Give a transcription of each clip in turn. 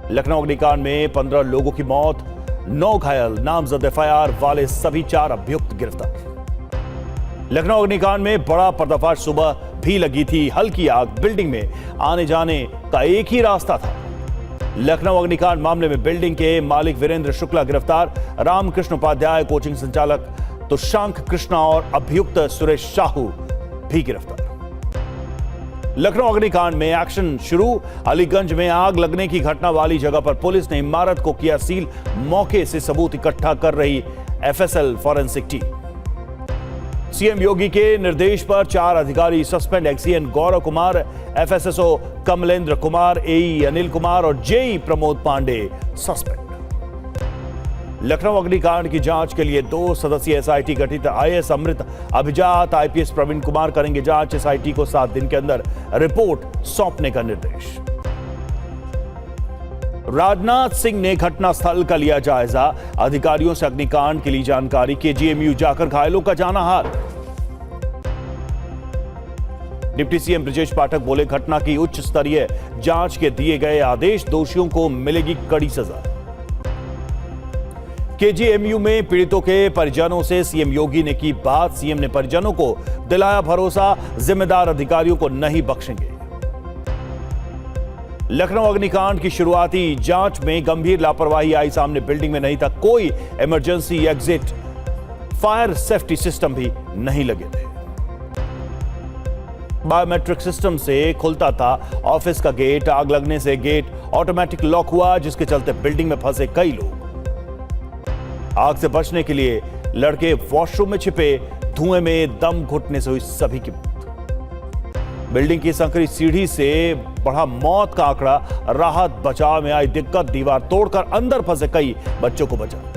लखनऊ अग्निकांड में 15 लोगों की मौत, 9 घायल, नामजद एफआईआर वाले सभी 4 अभियुक्त गिरफ्तार। लखनऊ अग्निकांड में बड़ा पर्दाफाश, सुबह भी लगी थी हल्की आग, बिल्डिंग में आने जाने का एक ही रास्ता था। लखनऊ अग्निकांड मामले में बिल्डिंग के मालिक वीरेंद्र शुक्ला गिरफ्तार, रामकृष्ण उपाध्याय, कोचिंग संचालक तुषांक कृष्णा और अभियुक्त सुरेश साहू भी गिरफ्तार। लखनऊ अग्निकांड में एक्शन शुरू, अलीगंज में आग लगने की घटना वाली जगह पर पुलिस ने इमारत को किया सील, मौके से सबूत इकट्ठा कर रही एफएसएल फॉरेंसिक टीम। सीएम योगी के निर्देश पर 4 अधिकारी suspend, XEN Gaurav Kumar, FSSO Kamlendra Kumar, एई अनिल कुमार और जेई प्रमोद पांडे सस्पेंड। लखनऊ अग्निकांड की जांच के लिए 2 सदस्यीय एसआईटी गठित, आईएएस अमृत अभिजात, आईपीएस प्रवीण कुमार करेंगे जांच। एसआईटी को 7 दिन के अंदर रिपोर्ट सौंपने का निर्देश। राजनाथ सिंह ने घटनास्थल का लिया जायजा, अधिकारियों से अग्निकांड की ली जानकारी, केजीएमयू जाकर घायलों का जाना हाल। डिप्टी सीएम ब्रजेश पाठक बोले, घटना की उच्च स्तरीय जांच के दिए गए आदेश, दोषियों को मिलेगी कड़ी सजा। केजीएमयू में पीड़ितों के परिजनों से सीएम योगी ने की बात, सीएम ने परिजनों को दिलाया भरोसा, जिम्मेदार अधिकारियों को नहीं बख्शेंगे। लखनऊ अग्निकांड की शुरुआती जांच में गंभीर लापरवाही आई सामने, बिल्डिंग में नहीं था कोई emergency exit, fire safety system भी नहीं लगे थे। बायोमेट्रिक सिस्टम से खुलता था ऑफिस का गेट, आग लगने से गेट ऑटोमेटिक लॉक हुआ, जिसके चलते बिल्डिंग में फंसे कई लोग। आग से बचने के लिए लड़के वॉशरूम में छिपे, धुएं में दम घुटने से हुई सभी की मौत। बिल्डिंग की संकरी सीढ़ी से बढ़ा मौत का आंकड़ा, राहत बचाव में आई दिक्कत, दीवार तोड़कर अंदर फंसे कई बच्चों को बचाया।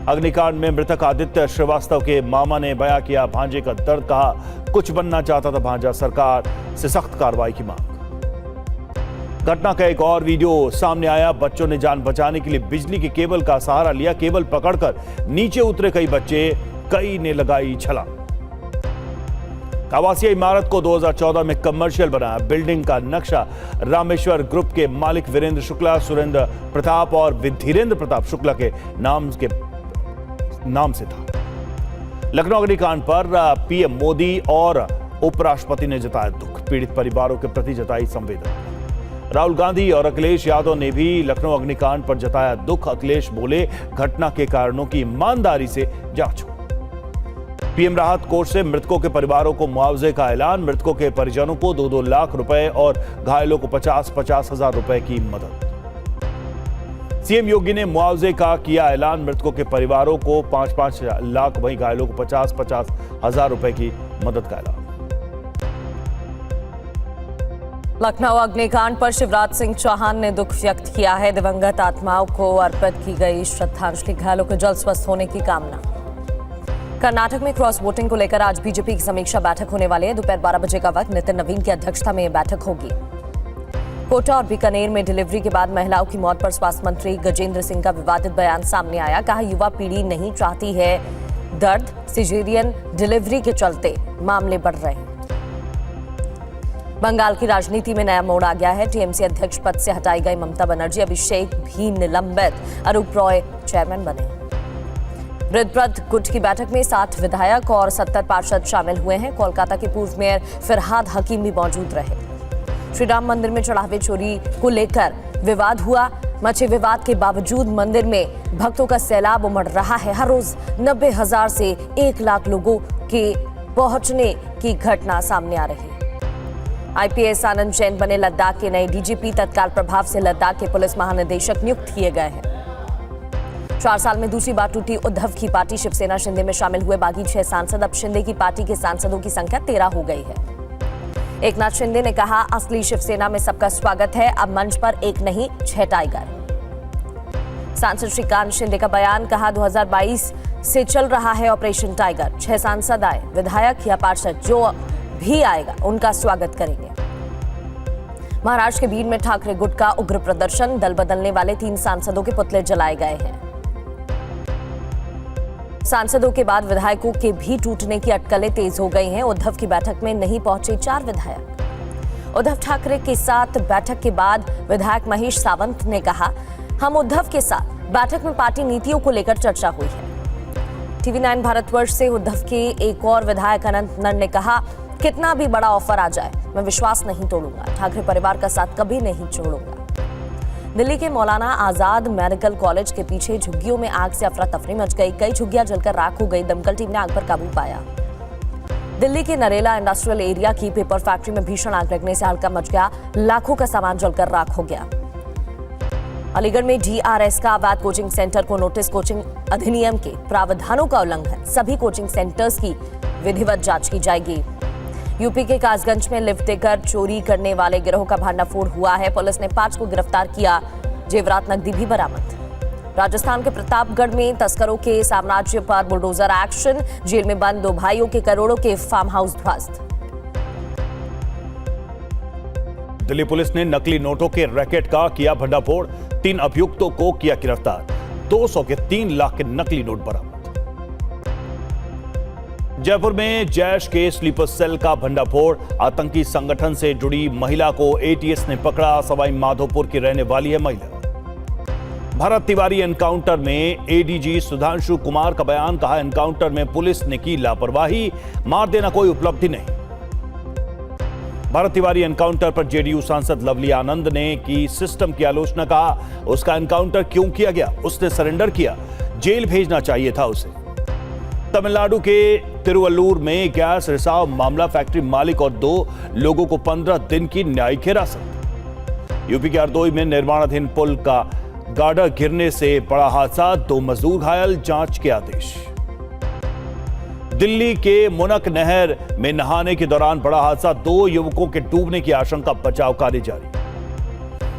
अग्निकांड में मृतक आदित्य श्रीवास्तव के मामा ने बयां किया भांजे का दर्द, कहा कुछ बनना चाहता था भांजा, सरकार से सख्त कार्रवाई की मांग। घटना का एक और वीडियो सामने आया, बच्चों ने जान बचाने के लिए बिजली के केबल का सहारा लिया, केबल पकड़कर नीचे उतरे कई बच्चे, कई ने लगाई छलांग। आवासीय इमारत को 2014 में कमर्शियल बनाया, बिल्डिंग का नक्शा रामेश्वर ग्रुप के मालिक वीरेंद्र शुक्ला, सुरेंद्र प्रताप और विधीरेंद्र प्रताप शुक्ला के नाम से था। लखनऊ अग्निकांड पर पीएम मोदी और उपराष्ट्रपति ने जताया दुख, पीड़ित परिवारों के प्रति जताई संवेदना। राहुल गांधी और अखिलेश यादव ने भी लखनऊ अग्निकांड पर जताया दुख। अखिलेश बोले, घटना के कारणों की ईमानदारी से जांच हो। पीएम राहत कोष से मृतकों के परिवारों को मुआवजे का ऐलान, मृतकों के परिजनों को 2-2 लाख रुपए और घायलों को 50-50 हजार रुपए की मदद। सीएम योगी ने मुआवजे का किया ऐलान, मृतकों के परिवारों को 5-5 लाख, वहीं घायलों को 50-50 हजार रुपए की मदद का ऐलान। लखनऊ अग्निकांड पर शिवराज सिंह चौहान ने दुख व्यक्त किया है, दिवंगत आत्माओं को अर्पित की गई श्रद्धांजलि, घायलों के जल्द स्वस्थ होने की कामना। कर्नाटक में क्रॉस वोटिंग को लेकर आज बीजेपी की समीक्षा बैठक होने वाली है। दोपहर 12 बजे का वक्त नितिन नवीन की अध्यक्षता में यह बैठक होगी। कोटा और बीकानेर में डिलीवरी के बाद महिलाओं की मौत पर स्वास्थ्य मंत्री गजेंद्र सिंह का विवादित बयान सामने आया, कहा युवा पीढ़ी नहीं चाहती है दर्द, सिजेरियन डिलीवरी के चलते मामले बढ़ रहे हैं। बंगाल की राजनीति में नया मोड़ आ गया है, टीएमसी अध्यक्ष पद से हटाई गई ममता बनर्जी अभिषेक भी निलंबित, अरूप रॉय चेयरमैन बने। वृद्धप्रद गुट की बैठक में 60 विधायक और 70 पार्षद शामिल हुए हैं। कोलकाता के पूर्व मेयर फिरहाद हकीम भी मौजूद रहे। श्री राम मंदिर में चढ़ावे चोरी को लेकर विवाद हुआ, मचे विवाद के बावजूद मंदिर में भक्तों का सैलाब उमड़ रहा है। हर रोज 90,000 से 1 लाख लोगों के पहुंचने की घटना सामने आ रही है। आईपीएस आनंद जैन बने लद्दाख के नए डीजीपी, तत्काल प्रभाव से लद्दाख के पुलिस महानिदेशक नियुक्त किए गए हैं। 4 साल में दूसरी बार टूटी उद्धव की पार्टी, शिवसेना शिंदे में शामिल हुए बागी 6 सांसद, अब शिंदे की पार्टी के सांसदों की संख्या 13 हो गई है। एकनाथ शिंदे ने कहा, असली शिवसेना में सबका स्वागत है, अब मंच पर 1 नहीं 6 टाइगर। सांसद श्रीकांत शिंदे का बयान, कहा 2022 से चल रहा है ऑपरेशन टाइगर, 6 सांसद आए, विधायक या पार्षद जो भी आएगा उनका स्वागत करेंगे। महाराष्ट्र के बीड में ठाकरे गुट का उग्र प्रदर्शन, दल बदलने वाले 3 सांसदों के पुतले जलाए गए हैं। सांसदों के बाद विधायकों के भी टूटने की अटकलें तेज हो गई हैं। उद्धव की बैठक में नहीं पहुंचे 4 विधायक। उद्धव ठाकरे के साथ बैठक के बाद विधायक महेश सावंत ने कहा, हम उद्धव के साथ बैठक में पार्टी नीतियों को लेकर चर्चा हुई है। TV9 भारतवर्ष से उद्धव के एक और विधायक अनंत नंद ने कहा, कितना भी बड़ा ऑफर आ जाए मैं विश्वास नहीं तोड़ूंगा, ठाकरे परिवार का साथ कभी नहीं छोड़ूंगा। दिल्ली के मौलाना आजाद मेडिकल कॉलेज के पीछे झुग्गियों में आग से अफरा तफरी मच गई, कई झुग्गियां जलकर राख हो गई। दमकल टीम ने आग पर काबू पाया। दिल्ली के नरेला इंडस्ट्रियल एरिया की पेपर फैक्ट्री में भीषण आग लगने से हड़कंप मच गया, लाखों का सामान जलकर राख हो गया। अलीगढ़ में DRS का अवैध कोचिंग सेंटर को नोटिस, कोचिंग अधिनियम के प्रावधानों का उल्लंघन, सभी कोचिंग सेंटर्स की विधिवत जांच की जाएगी। यूपी के कासगंज में लिफ्ट देकर चोरी करने वाले गिरोह का भांडाफोड़ हुआ है, पुलिस ने 5 को गिरफ्तार किया, जेवरात नकदी भी बरामद। राजस्थान के प्रतापगढ़ में तस्करों के साम्राज्य पर बुलडोजर एक्शन, जेल में बंद 2 भाइयों के करोड़ों के फार्म हाउस ध्वस्त। दिल्ली पुलिस ने नकली नोटों के रैकेट का किया भंडाफोड़, 3 अभियुक्तों को किया गिरफ्तार, 200 के 3 लाख के नकली नोट बरामद। जयपुर में जैश के स्लीपर सेल का भंडाफोड़, आतंकी संगठन से जुड़ी महिला को ATS ने पकड़ा, सवाई माधोपुर की रहने वाली है महिला। भरत तिवारी एनकाउंटर में ADG सुधांशु कुमार का बयान, कहा एनकाउंटर में पुलिस ने की लापरवाही, मार देना कोई उपलब्धि नहीं। भरत तिवारी एनकाउंटर पर JDU सांसद लवली आनंद ने की सिस्टम की आलोचना, कहा उसका एनकाउंटर क्यों किया गया, उसने सरेंडर किया, जेल भेजना चाहिए था उसे। तमिलनाडु के तिरुवल्लूर में गैस रिसाव मामला, फैक्ट्री मालिक और 2 लोगों को 15 दिन की न्यायिक हिरासत। यूपी के हरदोई में निर्माणाधीन पुल का गार्डर गिरने से बड़ा हादसा, 2 मजदूर घायल, जांच के आदेश। दिल्ली के मुनक नहर में नहाने के दौरान बड़ा हादसा, 2 युवकों के डूबने की आशंका, बचाव कार्य जारी।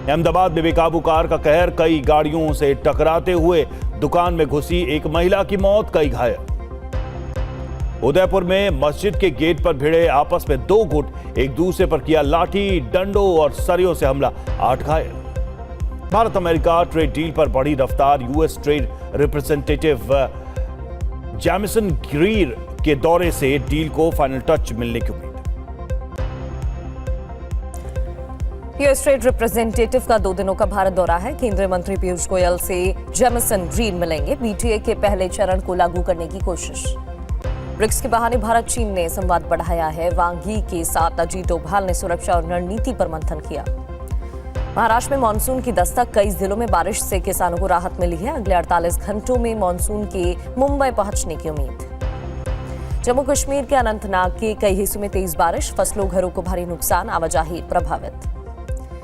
अहमदाबाद में बेकाबू कार का कहर, कई गाड़ियों से टकराते हुए दुकान में घुसी एक महिला की मौत, कई घायल। उदयपुर में मस्जिद के गेट पर भिड़े आपस में 2 गुट, एक दूसरे पर किया लाठी डंडों और सरियों से हमला, 8 घायल। भारत अमेरिका ट्रेड डील पर बढ़ी रफ्तार, US trade representative Jamieson Greer के दौरे से डील को फाइनल टच मिलने की उम्मीद। US ट्रेड रिप्रेजेंटेटिव का 2 दिनों का भारत दौरा है। केंद्रीय मंत्री पीयूष गोयल से जैमिसन ग्रीर मिलेंगे। BTA के पहले चरण को लागू करने की कोशिश। ब्रिक्स के बहाने भारत चीन ने संवाद बढ़ाया है। वांगी के साथ अजीत डोभाल ने सुरक्षा और रणनीति पर मंथन किया। महाराष्ट्र में मानसून की दस्तक, कई जिलों में बारिश से किसानों को राहत मिली है। अगले 48 घंटों में मानसून के मुंबई पहुंचने की उम्मीद। जम्मू कश्मीर के अनंतनाग के कई हिस्सों में तेज बारिश, फसलों घरों को भारी नुकसान, आवाजाही प्रभावित।